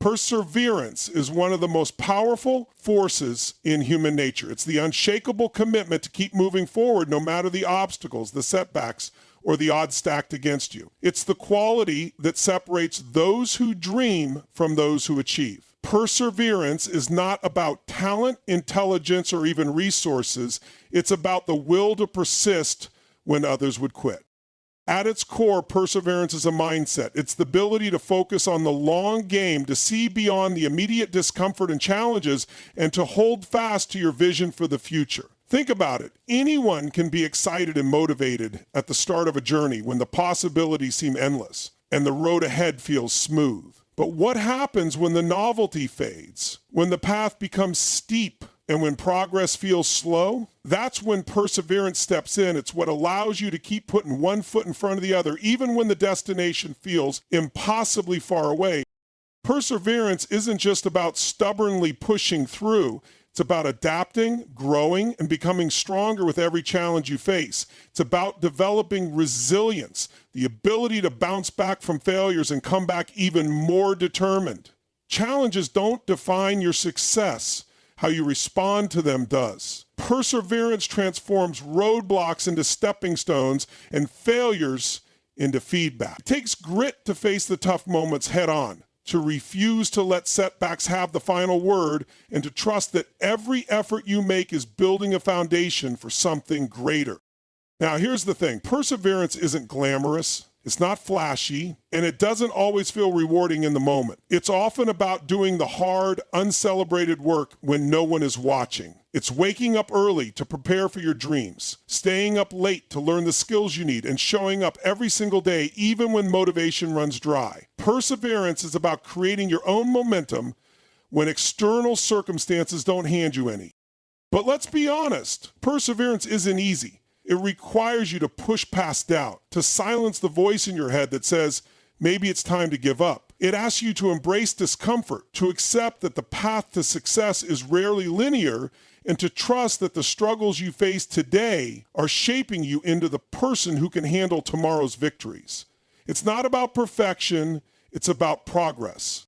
Perseverance is one of the most powerful forces in human nature. It's the unshakable commitment to keep moving forward no matter the obstacles, the setbacks, or the odds stacked against you. It's the quality that separates those who dream from those who achieve. Perseverance is not about talent, intelligence, or even resources. It's about the will to persist when others would quit. At its core, perseverance is a mindset. It's the ability to focus on the long game, to see beyond the immediate discomfort and challenges, and to hold fast to your vision for the future. Think about it. Anyone can be excited and motivated at the start of a journey when the possibilities seem endless and the road ahead feels smooth. But what happens when the novelty fades, when the path becomes steep, and when progress feels slow? That's when perseverance steps in. It's what allows you to keep putting one foot in front of the other, even when the destination feels impossibly far away. Perseverance isn't just about stubbornly pushing through. It's about adapting, growing, and becoming stronger with every challenge you face. It's about developing resilience, the ability to bounce back from failures and come back even more determined. Challenges don't define your success. How you respond to them does. Perseverance transforms roadblocks into stepping stones and failures into feedback. It takes grit to face the tough moments head on, to refuse to let setbacks have the final word, and to trust that every effort you make is building a foundation for something greater. Now, here's the thing. Perseverance isn't glamorous. It's not flashy, and it doesn't always feel rewarding in the moment. It's often about doing the hard, uncelebrated work when no one is watching. It's waking up early to prepare for your dreams, staying up late to learn the skills you need, and showing up every single day, even when motivation runs dry. Perseverance is about creating your own momentum when external circumstances don't hand you any. But let's be honest, perseverance isn't easy. It requires you to push past doubt, to silence the voice in your head that says, maybe it's time to give up. It asks you to embrace discomfort, to accept that the path to success is rarely linear, and to trust that the struggles you face today are shaping you into the person who can handle tomorrow's victories. It's not about perfection, it's about progress.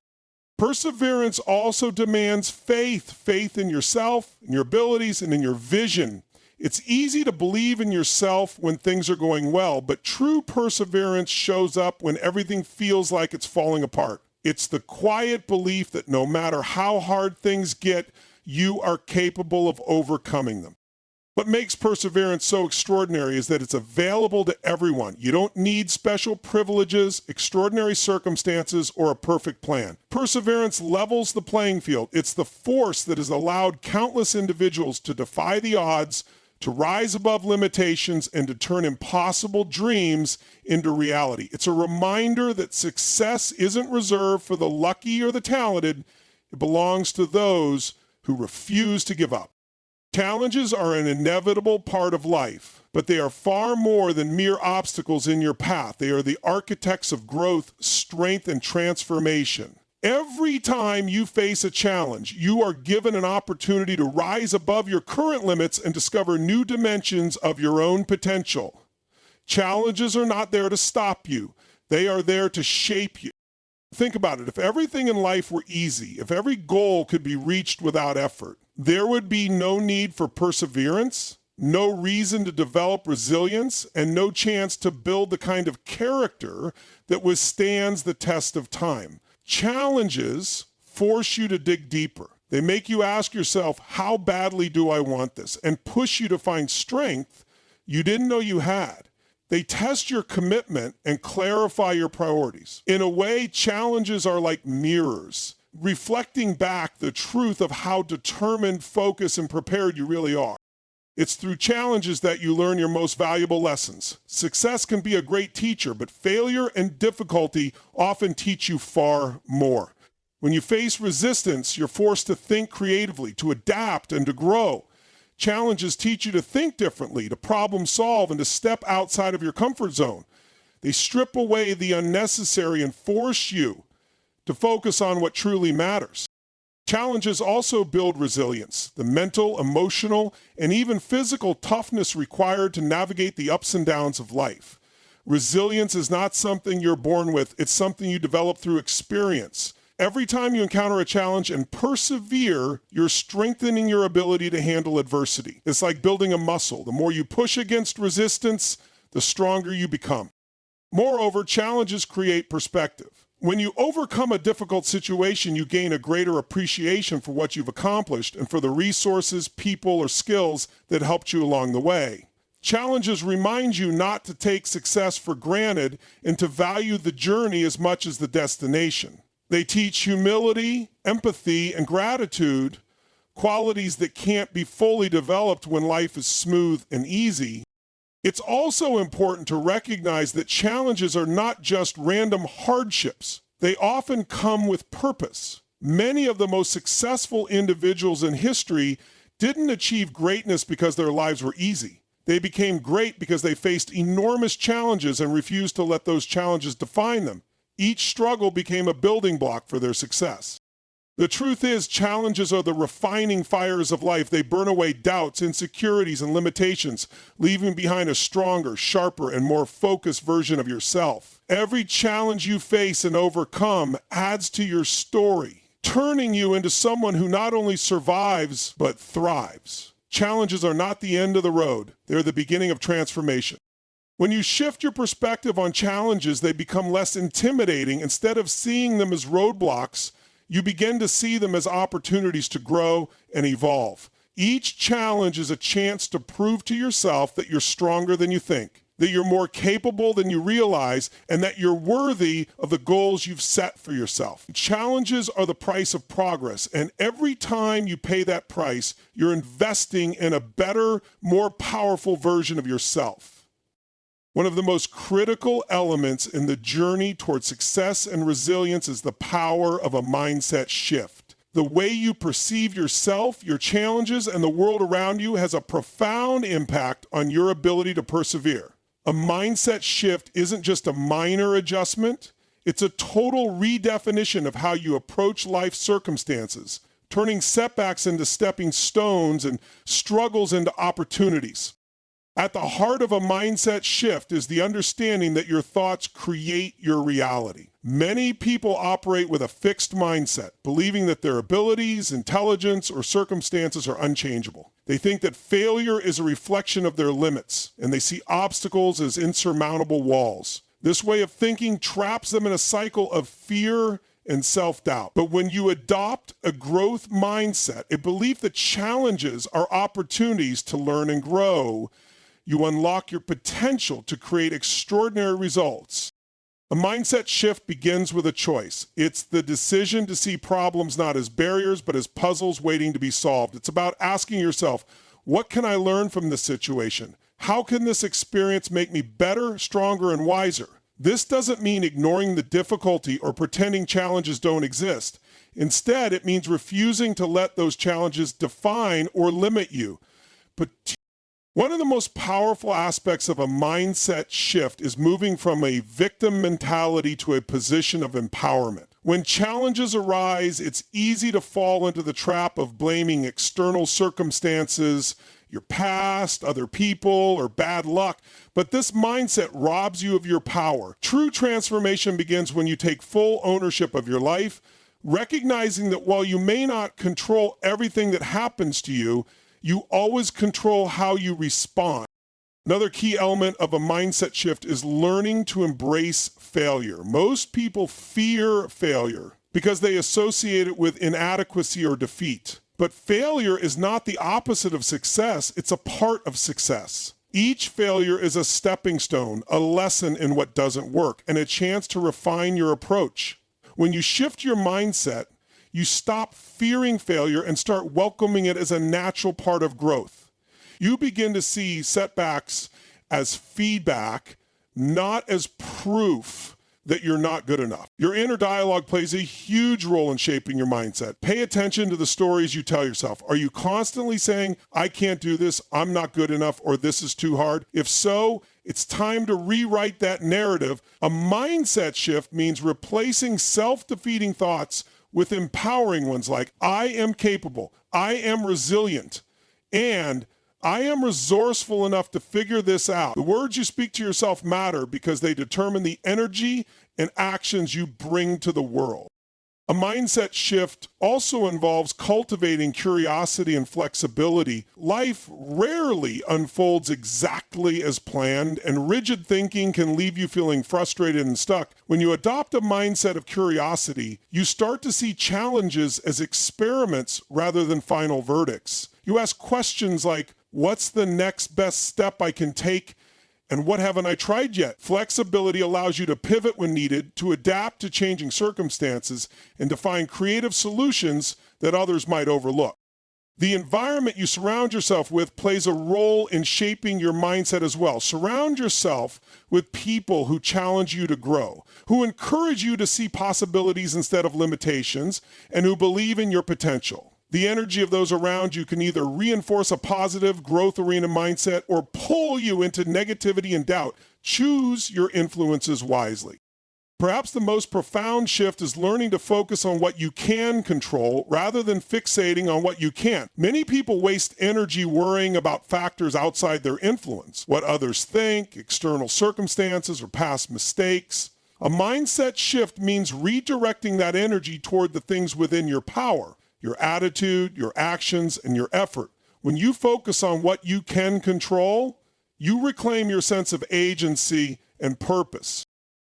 Perseverance also demands faith in yourself, in your abilities, and in your vision. It's easy to believe in yourself when things are going well, but true perseverance shows up when everything feels like it's falling apart. It's the quiet belief that no matter how hard things get, you are capable of overcoming them. What makes perseverance so extraordinary is that it's available to everyone. You don't need special privileges, extraordinary circumstances, or a perfect plan. Perseverance levels the playing field. It's the force that has allowed countless individuals to defy the odds, to rise above limitations, and to turn impossible dreams into reality. It's a reminder that success isn't reserved for the lucky or the talented. It belongs to those who refuse to give up. Challenges are an inevitable part of life, but they are far more than mere obstacles in your path. They are the architects of growth, strength, and transformation. Every time you face a challenge, you are given an opportunity to rise above your current limits and discover new dimensions of your own potential. Challenges are not there to stop you. They are there to shape you. Think about it. If everything in life were easy, if every goal could be reached without effort, there would be no need for perseverance, no reason to develop resilience, and no chance to build the kind of character that withstands the test of time. Challenges force you to dig deeper. They make you ask yourself, how badly do I want this? And push you to find strength you didn't know you had. They test your commitment and clarify your priorities. In a way, challenges are like mirrors, reflecting back the truth of how determined, focused, and prepared you really are. It's through challenges that you learn your most valuable lessons. Success can be a great teacher, but failure and difficulty often teach you far more. When you face resistance, you're forced to think creatively, to adapt, and to grow. Challenges teach you to think differently, to problem solve, and to step outside of your comfort zone. They strip away the unnecessary and force you to focus on what truly matters. Challenges also build resilience, the mental, emotional, and even physical toughness required to navigate the ups and downs of life. Resilience is not something you're born with, it's something you develop through experience. Every time you encounter a challenge and persevere, you're strengthening your ability to handle adversity. It's like building a muscle. The more you push against resistance, the stronger you become. Moreover, challenges create perspective. When you overcome a difficult situation, you gain a greater appreciation for what you've accomplished and for the resources, people, or skills that helped you along the way. Challenges remind you not to take success for granted and to value the journey as much as the destination. They teach humility, empathy, and gratitude, qualities that can't be fully developed when life is smooth and easy. It's also important to recognize that challenges are not just random hardships. They often come with purpose. Many of the most successful individuals in history didn't achieve greatness because their lives were easy. They became great because they faced enormous challenges and refused to let those challenges define them. Each struggle became a building block for their success. The truth is, challenges are the refining fires of life. They burn away doubts, insecurities, and limitations, leaving behind a stronger, sharper, and more focused version of yourself. Every challenge you face and overcome adds to your story, turning you into someone who not only survives, but thrives. Challenges are not the end of the road. They're the beginning of transformation. When you shift your perspective on challenges, they become less intimidating. Instead of seeing them as roadblocks, you begin to see them as opportunities to grow and evolve. Each challenge is a chance to prove to yourself that you're stronger than you think, that you're more capable than you realize, and that you're worthy of the goals you've set for yourself. Challenges are the price of progress, and every time you pay that price, you're investing in a better, more powerful version of yourself. One of the most critical elements in the journey toward success and resilience is the power of a mindset shift. The way you perceive yourself, your challenges, and the world around you has a profound impact on your ability to persevere. A mindset shift isn't just a minor adjustment, it's a total redefinition of how you approach life circumstances, turning setbacks into stepping stones and struggles into opportunities. At the heart of a mindset shift is the understanding that your thoughts create your reality. Many people operate with a fixed mindset, believing that their abilities, intelligence, or circumstances are unchangeable. They think that failure is a reflection of their limits, and they see obstacles as insurmountable walls. This way of thinking traps them in a cycle of fear and self-doubt. But when you adopt a growth mindset, a belief that challenges are opportunities to learn and grow, you unlock your potential to create extraordinary results. A mindset shift begins with a choice. It's the decision to see problems not as barriers, but as puzzles waiting to be solved. It's about asking yourself, what can I learn from this situation? How can this experience make me better, stronger, and wiser? This doesn't mean ignoring the difficulty or pretending challenges don't exist. Instead, it means refusing to let those challenges define or limit you. One of the most powerful aspects of a mindset shift is moving from a victim mentality to a position of empowerment. When challenges arise, it's easy to fall into the trap of blaming external circumstances, your past, other people, or bad luck. But this mindset robs you of your power. True transformation begins when you take full ownership of your life, recognizing that while you may not control everything that happens to you, you always control how you respond. Another key element of a mindset shift is learning to embrace failure. Most people fear failure because they associate it with inadequacy or defeat. But failure is not the opposite of success, it's a part of success. Each failure is a stepping stone, a lesson in what doesn't work, and a chance to refine your approach. When you shift your mindset, you stop fearing failure and start welcoming it as a natural part of growth. You begin to see setbacks as feedback, not as proof that you're not good enough. Your inner dialogue plays a huge role in shaping your mindset. Pay attention to the stories you tell yourself. Are you constantly saying, I can't do this, I'm not good enough, or this is too hard? If so, it's time to rewrite that narrative. A mindset shift means replacing self-defeating thoughts with empowering ones like, I am capable, I am resilient, and I am resourceful enough to figure this out. The words you speak to yourself matter because they determine the energy and actions you bring to the world. A mindset shift also involves cultivating curiosity and flexibility. Life rarely unfolds exactly as planned, and rigid thinking can leave you feeling frustrated and stuck. When you adopt a mindset of curiosity, you start to see challenges as experiments rather than final verdicts. You ask questions like, what's the next best step I can take? And what haven't I tried yet? Flexibility allows you to pivot when needed, to adapt to changing circumstances, and to find creative solutions that others might overlook. The environment you surround yourself with plays a role in shaping your mindset as well. Surround yourself with people who challenge you to grow, who encourage you to see possibilities instead of limitations, and who believe in your potential. The energy of those around you can either reinforce a positive, growth-oriented mindset or pull you into negativity and doubt. Choose your influences wisely. Perhaps the most profound shift is learning to focus on what you can control rather than fixating on what you can't. Many people waste energy worrying about factors outside their influence, what others think, external circumstances, or past mistakes. A mindset shift means redirecting that energy toward the things within your power. Your attitude, your actions, and your effort. When you focus on what you can control, you reclaim your sense of agency and purpose.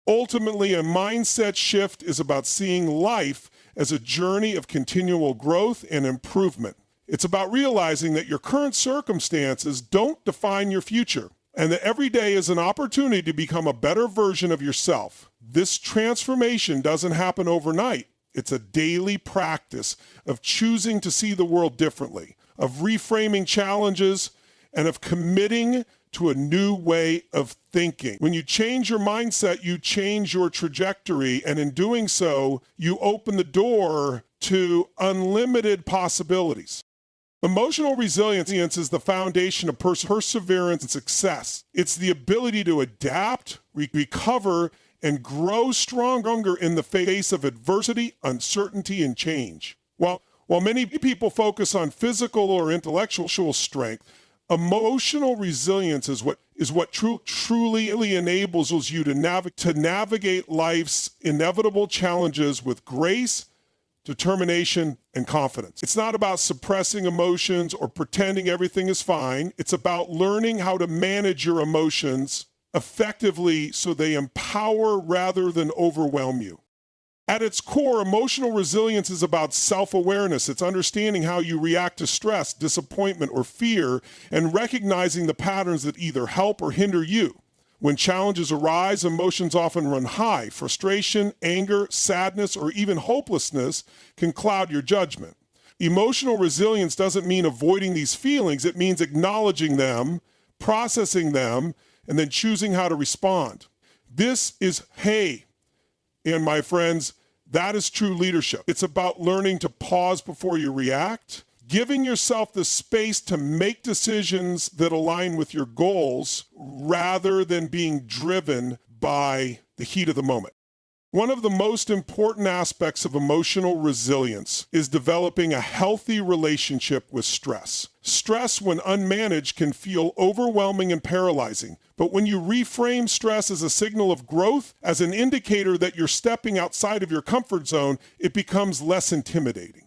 Ultimately, a mindset shift is about seeing life as a journey of continual growth and improvement. It's about realizing that your current circumstances don't define your future, and that every day is an opportunity to become a better version of yourself. This transformation doesn't happen overnight. It's a daily practice of choosing to see the world differently, of reframing challenges, and of committing to a new way of thinking. When you change your mindset, you change your trajectory, and in doing so, you open the door to unlimited possibilities. Emotional resilience is the foundation of perseverance and success. It's the ability to adapt, recover, and grow stronger in the face of adversity, uncertainty, and change. While many people focus on physical or intellectual strength, emotional resilience is what truly enables you to navigate life's inevitable challenges with grace, determination, and confidence. It's not about suppressing emotions or pretending everything is fine. It's about learning how to manage your emotions effectively so they empower rather than overwhelm you. At its core, emotional resilience is about self-awareness. It's understanding how you react to stress, disappointment, or fear, and recognizing the patterns that either help or hinder you. When challenges arise, emotions often run high. Frustration, anger, sadness, or even hopelessness can cloud your judgment. Emotional resilience doesn't mean avoiding these feelings. It means acknowledging them, processing them, and then choosing how to respond. This is, and my friends, that is true leadership. It's about learning to pause before you react, giving yourself the space to make decisions that align with your goals rather than being driven by the heat of the moment. One of the most important aspects of emotional resilience is developing a healthy relationship with stress. Stress, when unmanaged, can feel overwhelming and paralyzing. But when you reframe stress as a signal of growth, as an indicator that you're stepping outside of your comfort zone, it becomes less intimidating.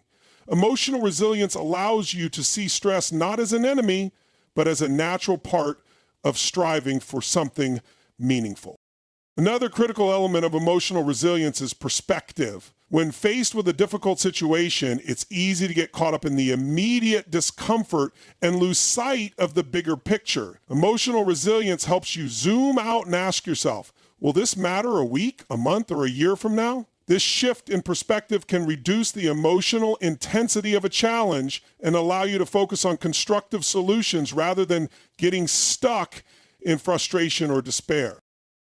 Emotional resilience allows you to see stress not as an enemy, but as a natural part of striving for something meaningful. Another critical element of emotional resilience is perspective. When faced with a difficult situation, it's easy to get caught up in the immediate discomfort and lose sight of the bigger picture. Emotional resilience helps you zoom out and ask yourself, will this matter a week, a month, or a year from now? This shift in perspective can reduce the emotional intensity of a challenge and allow you to focus on constructive solutions rather than getting stuck in frustration or despair.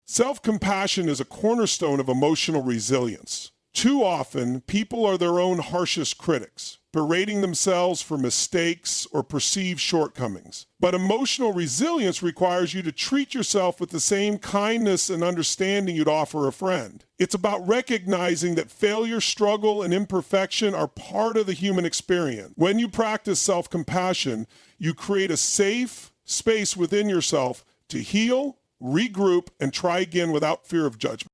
Self-compassion is a cornerstone of emotional resilience. Too often, people are their own harshest critics, berating themselves for mistakes or perceived shortcomings. But emotional resilience requires you to treat yourself with the same kindness and understanding you'd offer a friend. It's about recognizing that failure, struggle, and imperfection are part of the human experience. When you practice self-compassion, you create a safe space within yourself to heal, regroup, and try again without fear of judgment.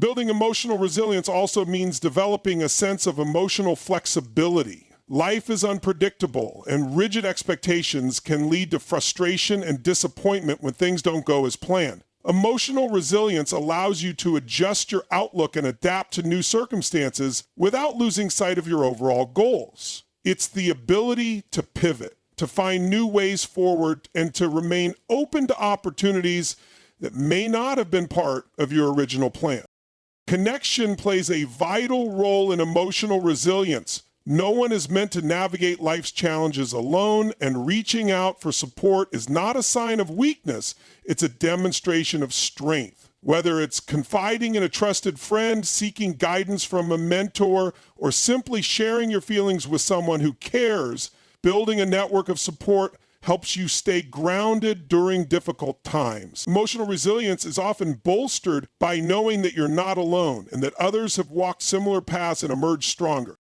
Building emotional resilience also means developing a sense of emotional flexibility. Life is unpredictable, and rigid expectations can lead to frustration and disappointment when things don't go as planned. Emotional resilience allows you to adjust your outlook and adapt to new circumstances without losing sight of your overall goals. It's the ability to pivot, to find new ways forward, and to remain open to opportunities that may not have been part of your original plan. Connection plays a vital role in emotional resilience. No one is meant to navigate life's challenges alone, and reaching out for support is not a sign of weakness, it's a demonstration of strength. Whether it's confiding in a trusted friend, seeking guidance from a mentor, or simply sharing your feelings with someone who cares, building a network of support helps you stay grounded during difficult times. Emotional resilience is often bolstered by knowing that you're not alone and that others have walked similar paths and emerged stronger.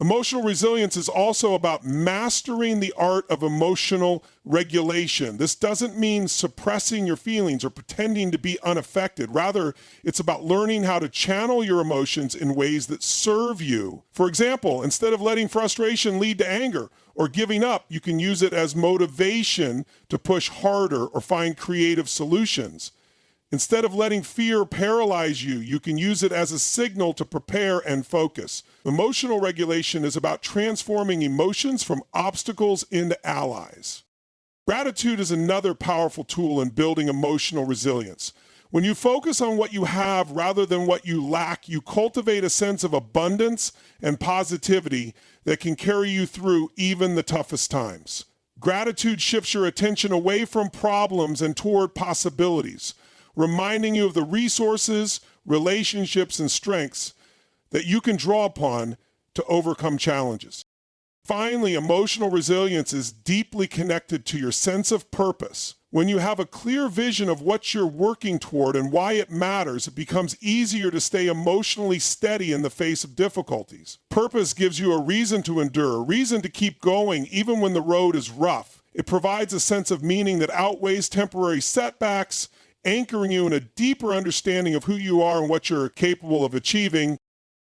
Emotional resilience is also about mastering the art of emotional regulation. This doesn't mean suppressing your feelings or pretending to be unaffected. Rather, it's about learning how to channel your emotions in ways that serve you. For example, instead of letting frustration lead to anger or giving up, you can use it as motivation to push harder or find creative solutions. Instead of letting fear paralyze you, you can use it as a signal to prepare and focus. Emotional regulation is about transforming emotions from obstacles into allies. Gratitude is another powerful tool in building emotional resilience. When you focus on what you have rather than what you lack, you cultivate a sense of abundance and positivity that can carry you through even the toughest times. Gratitude shifts your attention away from problems and toward possibilities, reminding you of the resources, relationships, and strengths that you can draw upon to overcome challenges. Finally, emotional resilience is deeply connected to your sense of purpose. When you have a clear vision of what you're working toward and why it matters, it becomes easier to stay emotionally steady in the face of difficulties. Purpose gives you a reason to endure, a reason to keep going even when the road is rough. It provides a sense of meaning that outweighs temporary setbacks, anchoring you in a deeper understanding of who you are and what you're capable of achieving.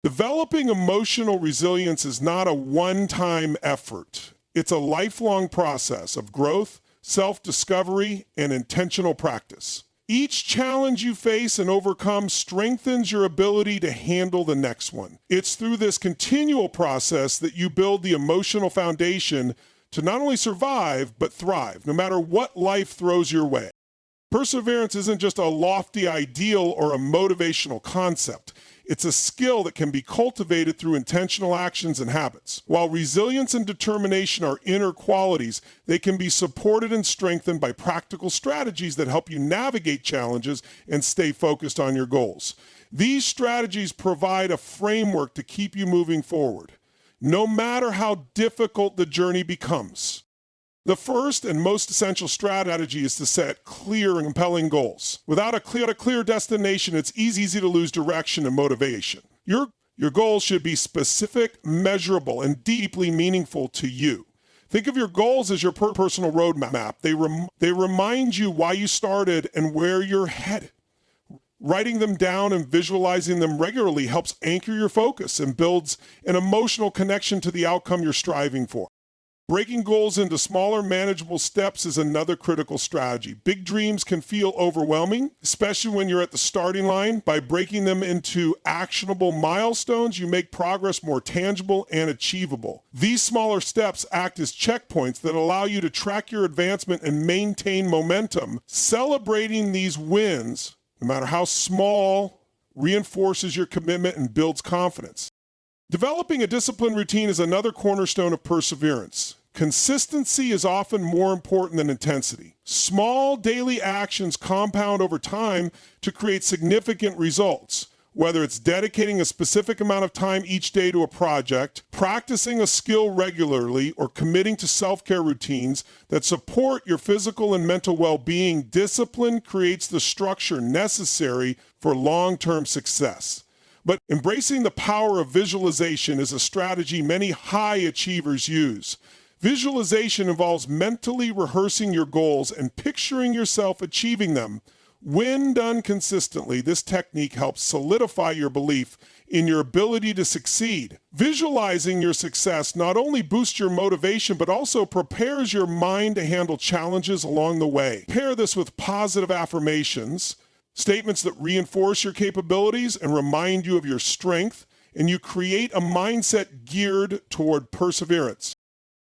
Developing emotional resilience is not a one-time effort. It's a lifelong process of growth, self-discovery, and intentional practice. Each challenge you face and overcome strengthens your ability to handle the next one. It's through this continual process that you build the emotional foundation to not only survive, but thrive, no matter what life throws your way. Perseverance isn't just a lofty ideal or a motivational concept. It's a skill that can be cultivated through intentional actions and habits. While resilience and determination are inner qualities, they can be supported and strengthened by practical strategies that help you navigate challenges and stay focused on your goals. These strategies provide a framework to keep you moving forward, no matter how difficult the journey becomes. The first and most essential strategy is to set clear and compelling goals. Without a clear destination, it's easy to lose direction and motivation. Your goals should be specific, measurable, and deeply meaningful to you. Think of your goals as your personal roadmap. They remind you why you started and where you're headed. Writing them down and visualizing them regularly helps anchor your focus and builds an emotional connection to the outcome you're striving for. Breaking goals into smaller, manageable steps is another critical strategy. Big dreams can feel overwhelming, especially when you're at the starting line. By breaking them into actionable milestones, you make progress more tangible and achievable. These smaller steps act as checkpoints that allow you to track your advancement and maintain momentum. Celebrating these wins, no matter how small, reinforces your commitment and builds confidence. Developing a disciplined routine is another cornerstone of perseverance. Consistency is often more important than intensity. Small daily actions compound over time to create significant results. Whether it's dedicating a specific amount of time each day to a project, practicing a skill regularly, or committing to self-care routines that support your physical and mental well-being, discipline creates the structure necessary for long-term success. But embracing the power of visualization is a strategy many high achievers use. Visualization involves mentally rehearsing your goals and picturing yourself achieving them, When done consistently, this technique helps solidify your belief in your ability to succeed. Visualizing your success not only boosts your motivation, but also prepares your mind to handle challenges along the way. Pair this with positive affirmations, statements that reinforce your capabilities and remind you of your strength, and you create a mindset geared toward perseverance.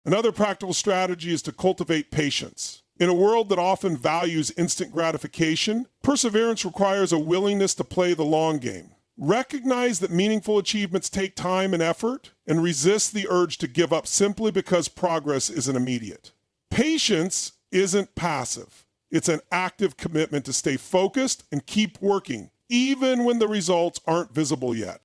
Another practical strategy is to cultivate patience. In a world that often values instant gratification, perseverance requires a willingness to play the long game. Recognize that meaningful achievements take time and effort, and resist the urge to give up simply because progress isn't immediate. Patience isn't passive. It's an active commitment to stay focused and keep working, even when the results aren't visible yet.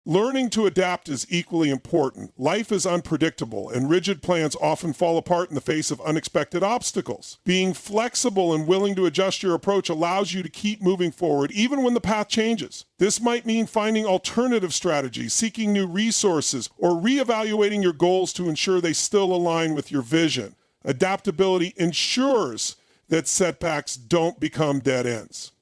Learning to adapt is equally important. Life is unpredictable, and rigid plans often fall apart in the face of unexpected obstacles. Being flexible and willing to adjust your approach allows you to keep moving forward, even when the path changes. This might mean finding alternative strategies, seeking new resources, or reevaluating your goals to ensure they still align with your vision. Adaptability ensures that setbacks don't become dead ends.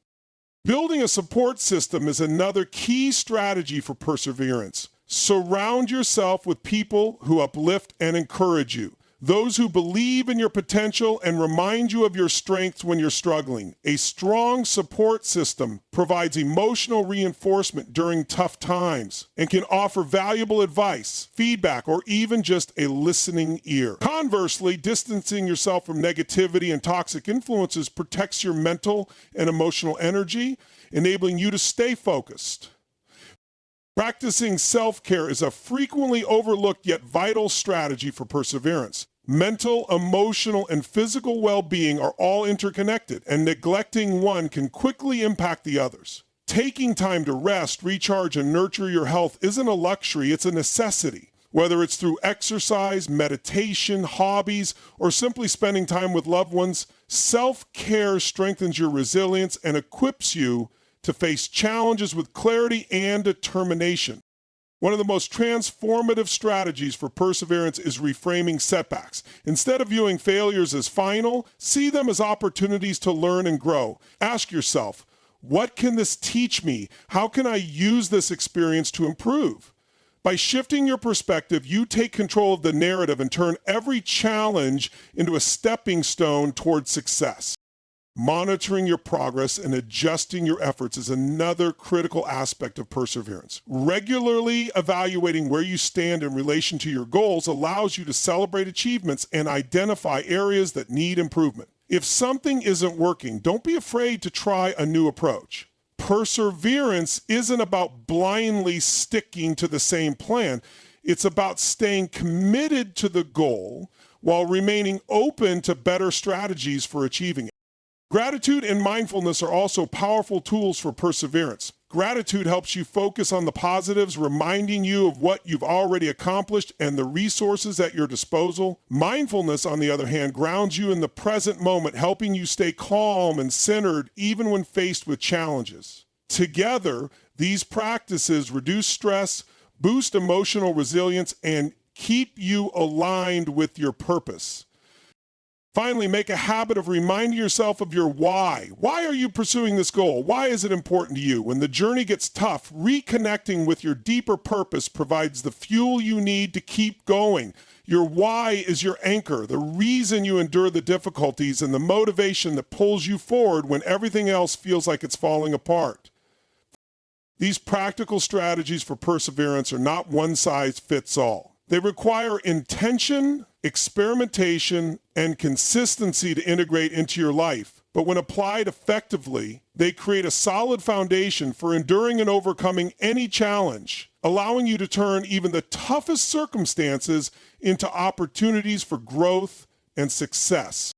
Building a support system is another key strategy for perseverance. Surround yourself with people who uplift and encourage you, those who believe in your potential and remind you of your strengths when you're struggling. A strong support system provides emotional reinforcement during tough times and can offer valuable advice, feedback, or even just a listening ear. Conversely, distancing yourself from negativity and toxic influences protects your mental and emotional energy, enabling you to stay focused. Practicing self-care is a frequently overlooked yet vital strategy for perseverance. Mental, emotional, and physical well-being are all interconnected, and neglecting one can quickly impact the others. Taking time to rest, recharge, and nurture your health isn't a luxury, it's a necessity. Whether it's through exercise, meditation, hobbies, or simply spending time with loved ones, self-care strengthens your resilience and equips you to face challenges with clarity and determination. One of the most transformative strategies for perseverance is reframing setbacks. Instead of viewing failures as final, see them as opportunities to learn and grow. Ask yourself, what can this teach me? How can I use this experience to improve? By shifting your perspective, you take control of the narrative and turn every challenge into a stepping stone towards success. Monitoring your progress and adjusting your efforts is another critical aspect of perseverance. Regularly evaluating where you stand in relation to your goals allows you to celebrate achievements and identify areas that need improvement. If something isn't working, don't be afraid to try a new approach. Perseverance isn't about blindly sticking to the same plan. It's about staying committed to the goal while remaining open to better strategies for achieving it. Gratitude and mindfulness are also powerful tools for perseverance. Gratitude helps you focus on the positives, reminding you of what you've already accomplished and the resources at your disposal. Mindfulness, on the other hand, grounds you in the present moment, helping you stay calm and centered even when faced with challenges. Together, these practices reduce stress, boost emotional resilience, and keep you aligned with your purpose. Finally, make a habit of reminding yourself of your why. Why are you pursuing this goal? Why is it important to you? When the journey gets tough, reconnecting with your deeper purpose provides the fuel you need to keep going. Your why is your anchor, the reason you endure the difficulties, and the motivation that pulls you forward when everything else feels like it's falling apart. These practical strategies for perseverance are not one size fits all. They require intention, experimentation, and consistency to integrate into your life. But when applied effectively, they create a solid foundation for enduring and overcoming any challenge, allowing you to turn even the toughest circumstances into opportunities for growth and success.